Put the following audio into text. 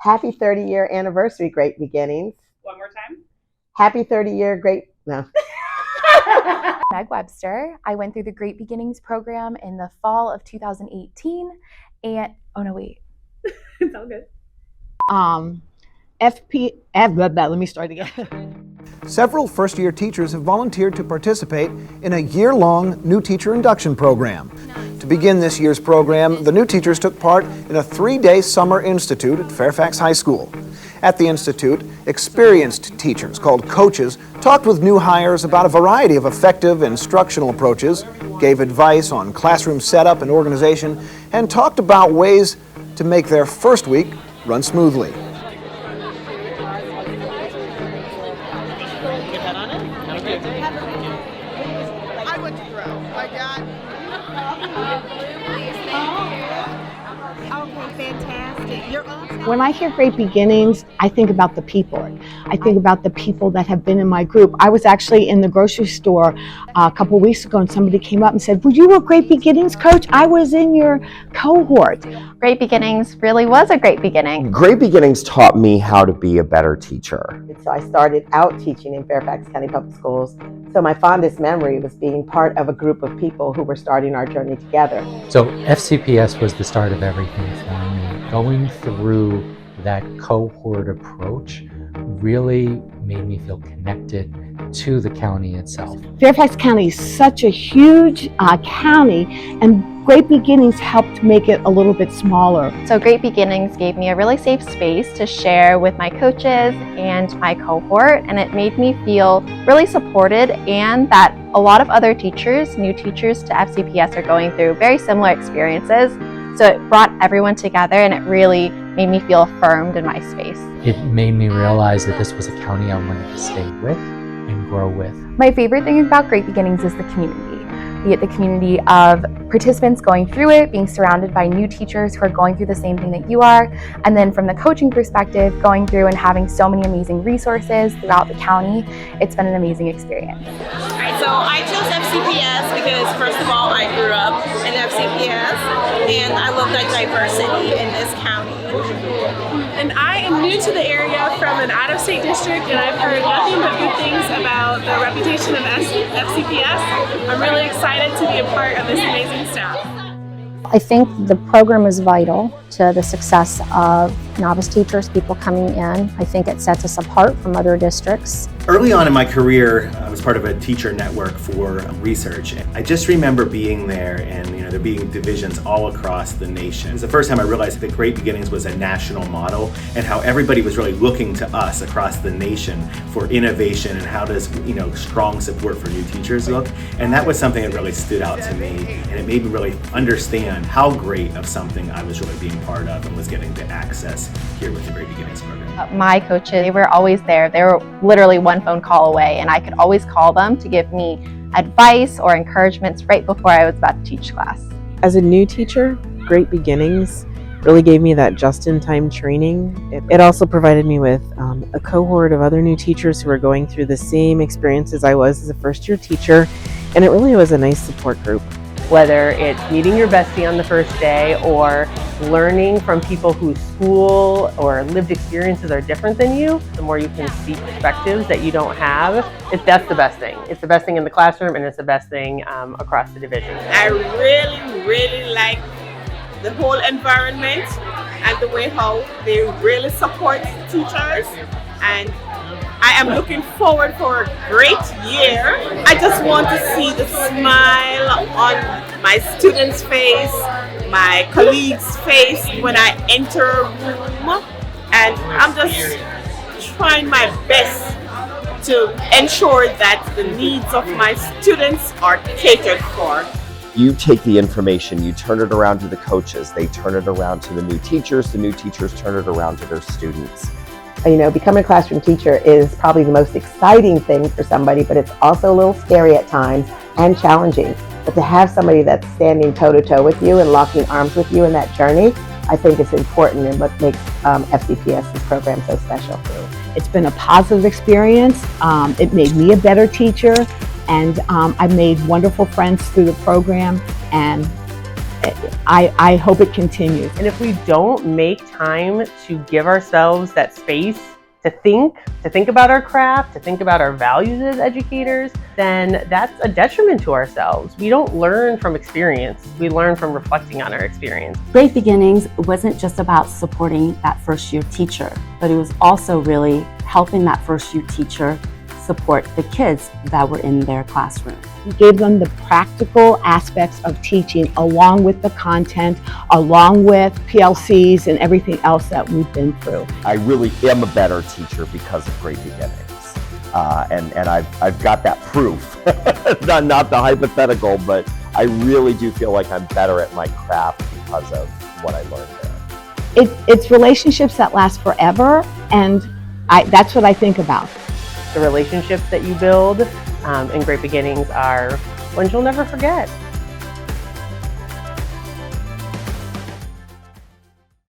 Happy 30-year anniversary, Great Beginnings. One more time. Happy 30-year Meg Webster. I went through the Great Beginnings program in the fall of 2018. And, oh no, wait. It's all good. Let me start again. Several first-year teachers have volunteered to participate in a year-long new teacher induction program. To begin this year's program, the new teachers took part in a 3-day summer institute at Fairfax High School. At the institute, experienced teachers, called coaches, talked with new hires about a variety of effective instructional approaches, gave advice on classroom setup and organization, and talked about ways to make their first week run smoothly. I went to grow. My God. Okay, fantastic. You're all set. When I hear Great Beginnings, I think about the people. I think about the people that have been in my group. I was actually in the grocery store a couple weeks ago and somebody came up and said, "Were you a Great Beginnings coach? I was in your cohort." Great Beginnings really was a great beginning. Great Beginnings taught me how to be a better teacher. So I started out teaching in Fairfax County Public Schools. So my fondest memory was being part of a group of people who were starting our journey together. So FCPS was the start of everything for me. Going through that cohort approach really made me feel connected to the county itself. Fairfax County is such a huge county, and Great Beginnings helped make it a little bit smaller. So Great Beginnings gave me a really safe space to share with my coaches and my cohort, and it made me feel really supported, and that a lot of other teachers, new teachers to FCPS, are going through very similar experiences. So it brought everyone together, and it really made me feel affirmed in my space. It made me realize that this was a county I wanted to stay with and grow with. My favorite thing about Great Beginnings is the community. Be it the community of participants going through it, being surrounded by new teachers who are going through the same thing that you are, and then from the coaching perspective, going through and having so many amazing resources throughout the county. It's been an amazing experience. So I chose FCPS because, first of all, I grew up in FCPS, and I love that diversity in this county. And I am new to the area from an out-of-state district, and I've heard nothing but good things about the reputation of FCPS. I'm really excited to be a part of this amazing staff. I think the program is vital to the success of novice teachers, people coming in. I think it sets us apart from other districts. Early on in my career, I was part of a teacher network for research. I just remember being there and there being divisions all across the nation. It was the first time I realized that Great Beginnings was a national model and how everybody was really looking to us across the nation for innovation and how does strong support for new teachers look. And that was something that really stood out to me, and it made me really understand how great of something I was really being part of and was getting the access here with the Great Beginnings program. My coaches, they were always there. They were literally one phone call away, and I could always call them to give me advice or encouragements right before I was about to teach class. As a new teacher, Great Beginnings really gave me that just-in-time training. It also provided me with a cohort of other new teachers who were going through the same experience as I was as a first-year teacher, and it really was a nice support group. Whether it's meeting your bestie on the first day or learning from people whose school or lived experiences are different than you, the more you can see perspectives that you don't have, that's the best thing. It's the best thing in the classroom, and it's the best thing across the division. I really like the whole environment and the way how they really support teachers, and I am looking forward for a great year. I just want to see the smile on my students' face, my colleagues' face when I enter a room, and I'm just trying my best to ensure that the needs of my students are catered for. You take the information, you turn it around to the coaches, they turn it around to the new teachers turn it around to their students. Becoming a classroom teacher is probably the most exciting thing for somebody, but it's also a little scary at times and challenging. But to have somebody that's standing toe-to-toe with you and locking arms with you in that journey, I think is important and what makes FCPS's program so special. It's been a positive experience. It made me a better teacher, and I made wonderful friends through the program, and I hope it continues. And if we don't make time to give ourselves that space to think about our craft, to think about our values as educators, then that's a detriment to ourselves. We don't learn from experience. We learn from reflecting on our experience. Great Beginnings wasn't just about supporting that first year teacher, but it was also really helping that first year teacher support the kids that were in their classroom. We gave them the practical aspects of teaching along with the content, along with PLCs and everything else that we've been through. I really am a better teacher because of Great Beginnings. And I've got that proof, not the hypothetical, but I really do feel like I'm better at my craft because of what I learned there. It's relationships that last forever, and that's what I think about. The relationships that you build in Great Beginnings are ones you'll never forget.